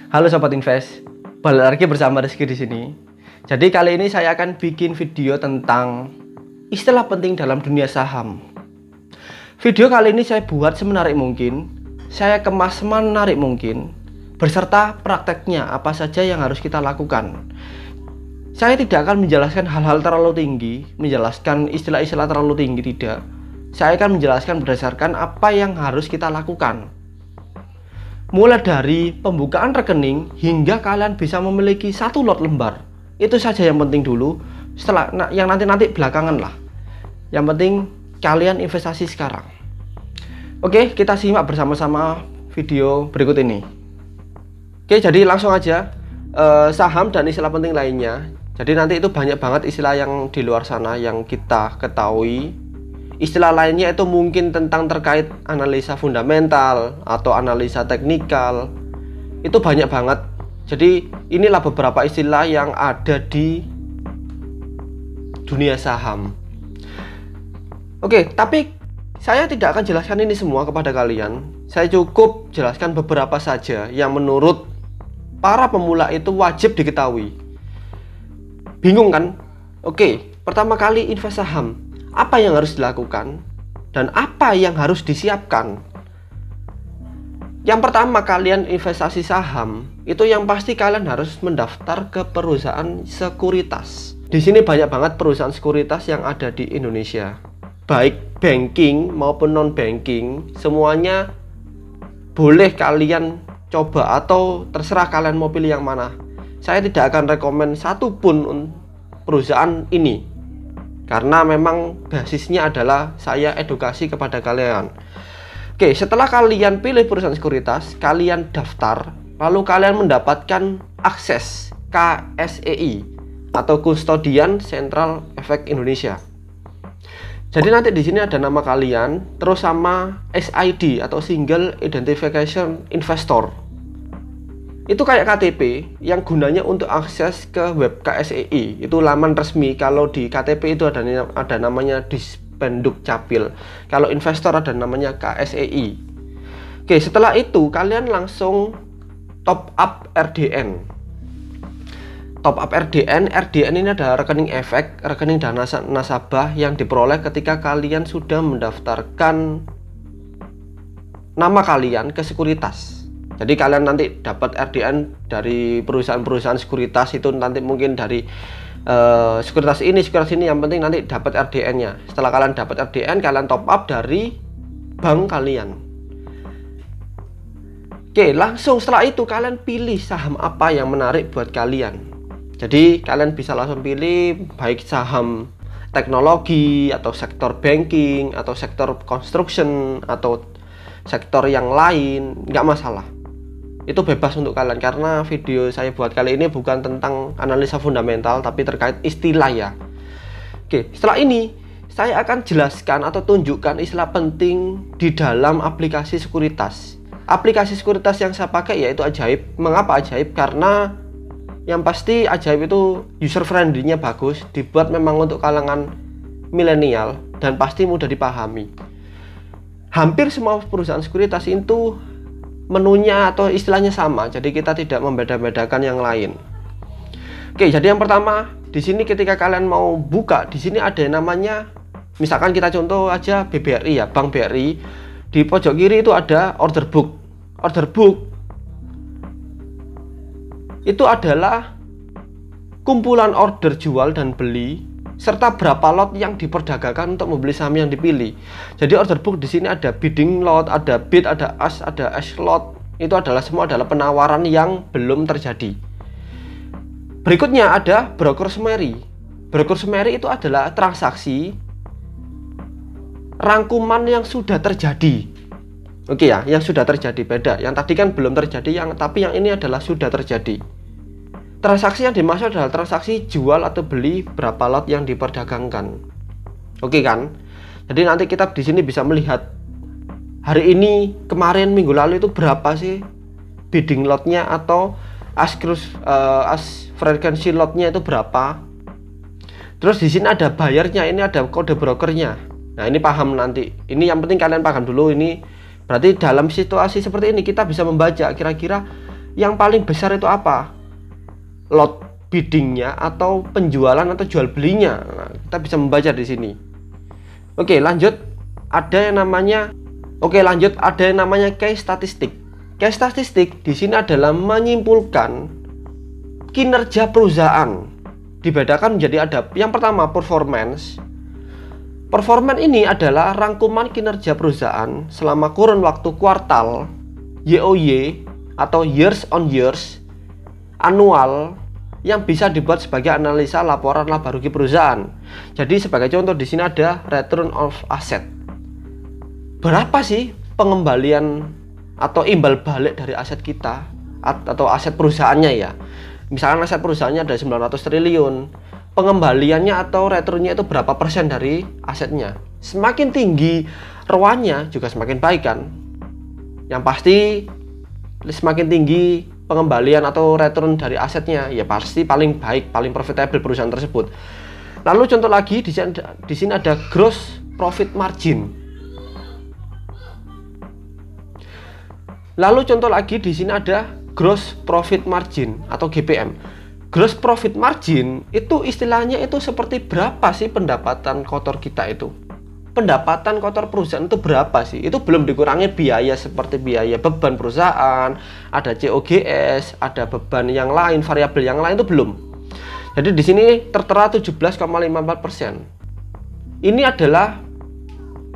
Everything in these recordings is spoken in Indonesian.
Halo Sobat Invest, balik lagi bersama Rizky di sini. Jadi kali ini saya akan bikin video tentang istilah penting dalam dunia saham. Video kali ini saya buat semenarik mungkin, saya kemas semenarik mungkin, beserta prakteknya apa saja yang harus kita lakukan. Saya tidak akan menjelaskan hal-hal terlalu tinggi, menjelaskan istilah-istilah terlalu tinggi, tidak. Saya akan menjelaskan berdasarkan apa yang harus kita lakukan. Mulai dari pembukaan rekening hingga kalian bisa memiliki satu lot lembar. Itu saja yang penting dulu. Setelah yang nanti belakangan lah. Yang penting kalian investasi sekarang. Oke, kita simak bersama-sama video berikut ini. Oke, jadi langsung aja saham dan istilah penting lainnya. Jadi nanti itu banyak banget istilah yang di luar sana yang kita ketahui. Istilah lainnya itu mungkin tentang terkait analisa fundamental atau analisa teknikal. Itu banyak banget. Jadi inilah beberapa istilah yang ada di dunia saham. Oke, tapi saya tidak akan jelaskan ini semua kepada kalian. Saya cukup jelaskan beberapa saja yang menurut para pemula itu wajib diketahui. Bingung kan? Oke, pertama kali invest saham. Apa yang harus dilakukan dan apa yang harus disiapkan? Yang pertama, kalian investasi saham itu yang pasti kalian harus mendaftar ke perusahaan sekuritas. Di sini banyak banget perusahaan sekuritas yang ada di Indonesia, baik banking maupun non banking, semuanya boleh kalian coba atau terserah kalian mau pilih yang mana. Saya tidak akan rekomen satupun perusahaan ini. Karena memang basisnya adalah saya edukasi kepada kalian. Oke, setelah kalian pilih perusahaan sekuritas, kalian daftar, lalu kalian mendapatkan akses KSEI atau Custodian Central Efek Indonesia. Jadi nanti di sini ada nama kalian, terus sama SID atau Single Identification Investor. Itu kayak KTP yang gunanya untuk akses ke web KSEI. Itu laman resmi. Kalau di KTP itu ada namanya Dispenduk Capil. Kalau investor ada namanya KSEI. Oke, setelah itu kalian langsung top up RDN. Top up RDN. RDN ini adalah rekening efek, rekening dana nasabah yang diperoleh ketika kalian sudah mendaftarkan nama kalian ke sekuritas. Jadi kalian nanti dapat RDN dari perusahaan-perusahaan sekuritas itu, nanti mungkin dari sekuritas ini, yang penting nanti dapat RDN-nya. Setelah kalian dapat RDN, kalian top up dari bank kalian. Oke, langsung setelah itu kalian pilih saham apa yang menarik buat kalian. Jadi kalian bisa langsung pilih baik saham teknologi atau sektor banking atau sektor construction atau sektor yang lain, nggak masalah. Itu bebas untuk kalian, karena video saya buat kali ini bukan tentang analisa fundamental tapi terkait istilah ya. Oke, setelah ini saya akan jelaskan atau tunjukkan istilah penting di dalam aplikasi sekuritas. Aplikasi sekuritas yang saya pakai yaitu Ajaib. Mengapa Ajaib? Karena yang pasti Ajaib itu user friendly-nya bagus, dibuat memang untuk kalangan milenial dan pasti mudah dipahami. Hampir semua perusahaan sekuritas itu menunya atau istilahnya sama, jadi kita tidak membeda-bedakan yang lain. Oke, jadi yang pertama di sini ketika kalian mau buka, di sini ada yang namanya, misalkan kita contoh aja BBRI ya, Bank BRI. Di pojok kiri itu ada order book. Order book itu adalah kumpulan order jual dan beli serta berapa lot yang diperdagangkan untuk membeli saham yang dipilih. Jadi order book di sini ada bidding lot, ada bid, ada ask, ada ask lot. Itu semua adalah penawaran yang belum terjadi. Berikutnya ada broker summary. Broker summary itu adalah transaksi rangkuman yang sudah terjadi. Oke ya, yang sudah terjadi beda. Yang tadi kan belum terjadi, tapi yang ini adalah sudah terjadi. Transaksi yang dimaksud adalah transaksi jual atau beli berapa lot yang diperdagangkan. Oke kan? Jadi nanti kita di sini bisa melihat hari ini, kemarin, minggu lalu itu berapa sih bidding lotnya atau ask frequency lotnya itu berapa. Terus di sini ada bayarnya, ini ada kode brokernya. Nah, ini paham nanti. Ini yang penting kalian paham dulu ini. Berarti dalam situasi seperti ini kita bisa membaca kira-kira yang paling besar itu apa? Lot biddingnya atau penjualan atau jual belinya. Nah, kita bisa membaca di sini. Oke, lanjut ada yang namanya case statistik. Case statistik di sini adalah menyimpulkan kinerja perusahaan. Dibedakan menjadi ada yang pertama performance. Performance ini adalah rangkuman kinerja perusahaan selama kurun waktu kuartal, YoY atau years on years, annual, yang bisa dibuat sebagai analisa laporan laba rugi perusahaan. Jadi sebagai contoh di sini ada return of asset. Berapa sih pengembalian atau imbal balik dari aset kita atau aset perusahaannya ya? Misalkan aset perusahaannya ada 900 triliun. Pengembaliannya atau returnnya itu berapa persen dari asetnya? Semakin tinggi ROA-nya juga semakin baik kan? Yang pasti semakin tinggi pengembalian atau return dari asetnya, ya pasti paling baik, paling profitable perusahaan tersebut. Lalu contoh lagi di sini ada gross profit margin. Lalu contoh lagi di sini ada gross profit margin atau GPM. Gross profit margin itu istilahnya itu seperti berapa sih pendapatan kotor kita itu? Pendapatan kotor perusahaan itu berapa sih? Itu belum dikurangi biaya seperti biaya beban perusahaan, ada COGS, ada beban yang lain, variabel yang lain itu belum. Jadi di sini tertera 17,54%. Ini adalah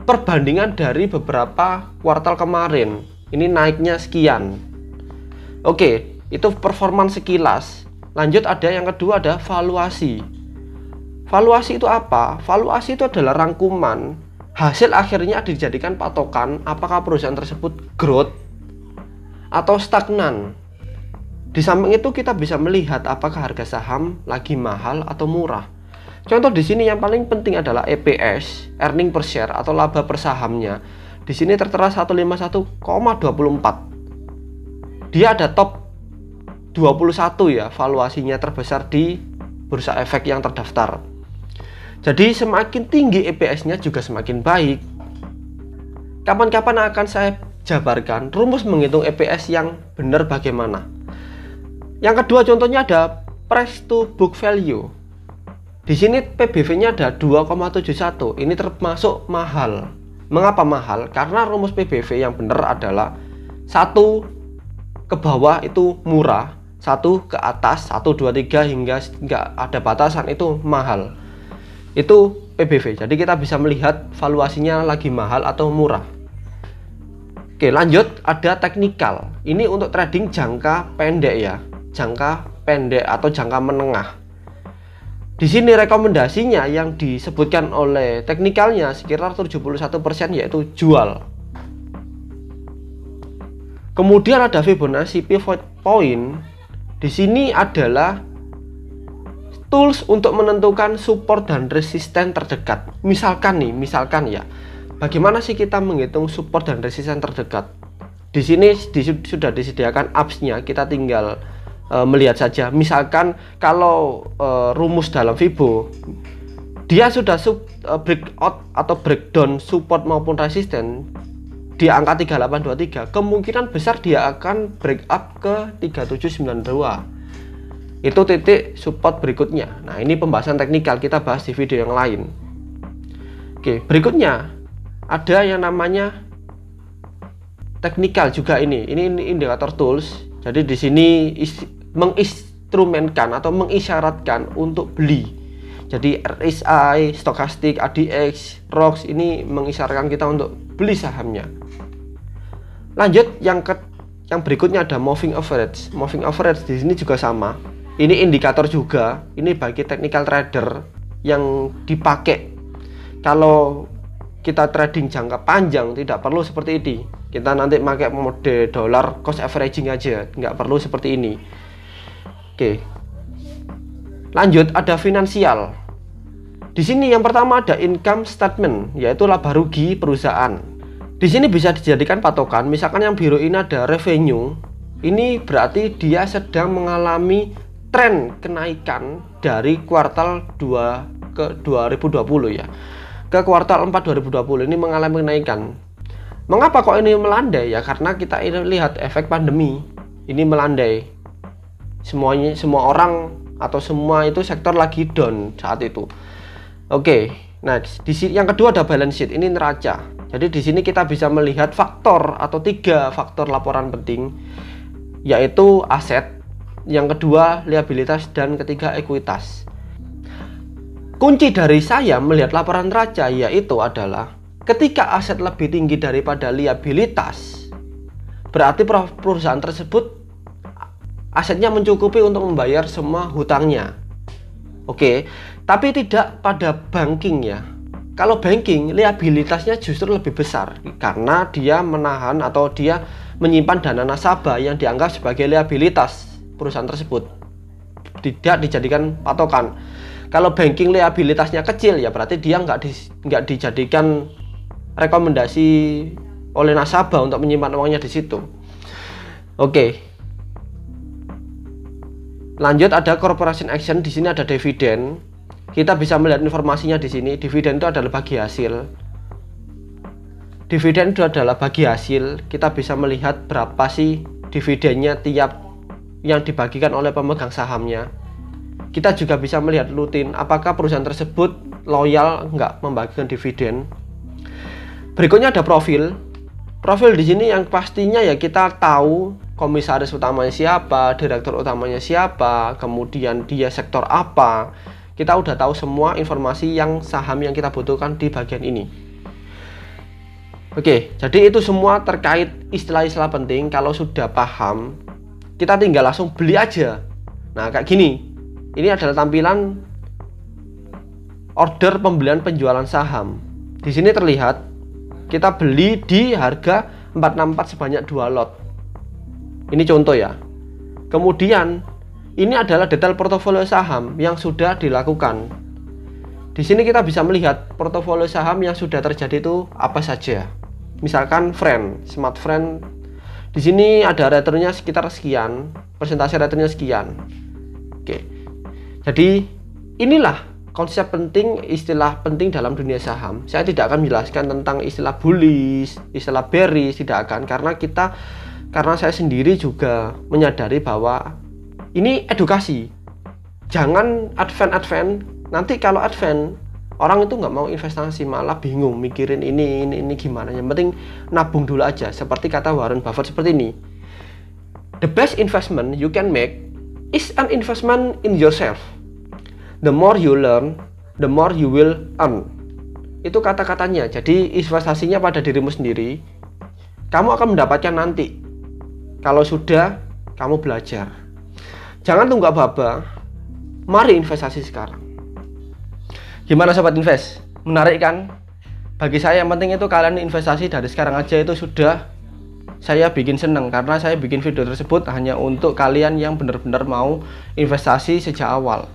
perbandingan dari beberapa kuartal kemarin. Ini naiknya sekian. Oke, itu performance sekilas. Lanjut ada yang kedua ada valuasi. Valuasi itu apa? Valuasi itu adalah rangkuman hasil akhirnya dijadikan patokan apakah perusahaan tersebut growth atau stagnan. Di samping itu kita bisa melihat apakah harga saham lagi mahal atau murah. Contoh di sini yang paling penting adalah EPS, earning per share atau laba per sahamnya. Di sini tertera 151,24. Dia ada top 21 ya, valuasinya terbesar di bursa efek yang terdaftar. Jadi semakin tinggi EPS-nya juga semakin baik. Kapan-kapan akan saya jabarkan rumus menghitung EPS yang benar bagaimana. Yang kedua contohnya ada price to book value. Di sini PBV-nya ada 2,71. Ini termasuk mahal. Mengapa mahal? Karena rumus PBV yang benar adalah 1 ke bawah itu murah, 1 ke atas 1, 2, 3 hingga nggak ada batasan itu mahal. Itu PBV. Jadi kita bisa melihat valuasinya lagi mahal atau murah. Oke, lanjut ada teknikal. Ini untuk trading jangka pendek ya. Jangka pendek atau jangka menengah. Di sini rekomendasinya yang disebutkan oleh teknikalnya sekitar 71% yaitu jual. Kemudian ada Fibonacci pivot point. Di sini adalah tools untuk menentukan support dan resisten terdekat. Misalkan ya, bagaimana sih kita menghitung support dan resisten terdekat? Di sini sudah disediakan apps-nya, kita tinggal melihat saja. Misalkan kalau rumus dalam Fibo, dia sudah breakout atau breakdown support maupun resisten di angka 3823, kemungkinan besar dia akan break up ke 3792. Itu titik support berikutnya. Nah, ini pembahasan teknikal, kita bahas di video yang lain. Oke, berikutnya ada yang namanya teknikal juga ini. Ini indikator tools. Jadi di sini menginstrumenkan atau mengisyaratkan untuk beli. Jadi RSI, stokastik, ADX, ROX ini mengisyaratkan kita untuk beli sahamnya. Lanjut yang berikutnya ada moving average. Moving average di sini juga sama. Ini indikator juga. Ini bagi technical trader yang dipakai kalau kita trading jangka panjang, tidak perlu seperti ini. Kita nanti pakai mode dollar cost averaging aja, nggak perlu seperti ini. Oke. Lanjut ada finansial. Di sini yang pertama ada income statement, yaitu laba rugi perusahaan. Di sini bisa dijadikan patokan. Misalkan yang biru ini ada revenue. Ini berarti dia sedang mengalami tren kenaikan dari kuartal 2 ke 2020 ya. Ke kuartal 4 2020 ini mengalami kenaikan. Mengapa kok ini melandai ya? Karena kita ini lihat efek pandemi. Ini melandai. Semua orang atau semua itu sektor lagi down saat itu. Oke, nah yang kedua ada balance sheet, ini neraca. Jadi di sini kita bisa melihat faktor atau 3 faktor laporan penting, yaitu aset, yang kedua liabilitas, dan ketiga ekuitas. Kunci dari saya melihat laporan neraca yaitu adalah ketika aset lebih tinggi daripada liabilitas, berarti perusahaan tersebut asetnya mencukupi untuk membayar semua hutangnya. Oke, tapi tidak pada banking ya. Kalau banking, liabilitasnya justru lebih besar karena dia menahan atau dia menyimpan dana nasabah yang dianggap sebagai liabilitas perusahaan tersebut, tidak dijadikan patokan. Kalau banking liabilitasnya kecil ya berarti dia nggak dijadikan rekomendasi oleh nasabah untuk menyimpan uangnya di situ. Oke. Lanjut ada corporation action, di sini ada dividen. Kita bisa melihat informasinya di sini. Dividen itu adalah bagi hasil. Dividen itu adalah bagi hasil. Kita bisa melihat berapa sih dividennya tiap yang dibagikan oleh pemegang sahamnya. Kita juga bisa melihat rutin apakah perusahaan tersebut loyal nggak membagikan dividen. Berikutnya ada profil. Profil di sini yang pastinya ya kita tahu komisaris utamanya siapa, direktur utamanya siapa, kemudian dia sektor apa. Kita udah tahu semua informasi yang saham yang kita butuhkan di bagian ini. Oke, jadi itu semua terkait istilah-istilah penting. Kalau sudah paham, kita tinggal langsung beli aja. Nah, kayak gini. Ini adalah tampilan order pembelian penjualan saham. Di sini terlihat kita beli di harga 464 sebanyak 2 lot. Ini contoh ya. Kemudian ini adalah detail portofolio saham yang sudah dilakukan. Di sini kita bisa melihat portofolio saham yang sudah terjadi itu apa saja. Misalkan Smart Friend. Di sini ada returnnya sekitar sekian, persentase returnnya sekian. Oke. Jadi inilah konsep penting, istilah penting dalam dunia saham. Saya tidak akan menjelaskan tentang istilah bullish, istilah bearish, tidak akan, karena saya sendiri juga menyadari bahwa ini edukasi. Jangan advance. Nanti kalau advance, orang itu nggak mau investasi, malah bingung mikirin ini gimana. Yang penting nabung dulu aja. Seperti kata Warren Buffett seperti ini. The best investment you can make is an investment in yourself. The more you learn, the more you will earn. Itu kata-katanya. Jadi investasinya pada dirimu sendiri. Kamu akan mendapatkan nanti kalau sudah kamu belajar. Jangan tunggu apa-apa. Mari investasi sekarang. Gimana sobat invest? Menarik kan? Bagi saya yang penting itu kalian investasi dari sekarang aja itu sudah saya bikin seneng. Karena saya bikin video tersebut hanya untuk kalian yang benar-benar mau investasi sejak awal.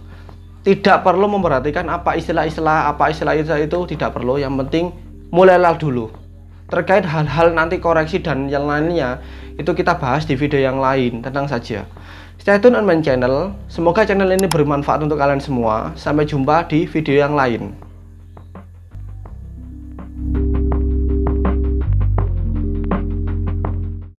Tidak perlu memperhatikan apa istilah-istilah itu, tidak perlu. Yang penting mulailah dulu. Terkait hal-hal nanti koreksi dan yang lainnya itu kita bahas di video yang lain. Tenang saja. Stay tune on my channel. Semoga channel ini bermanfaat untuk kalian semua. Sampai jumpa di video yang lain.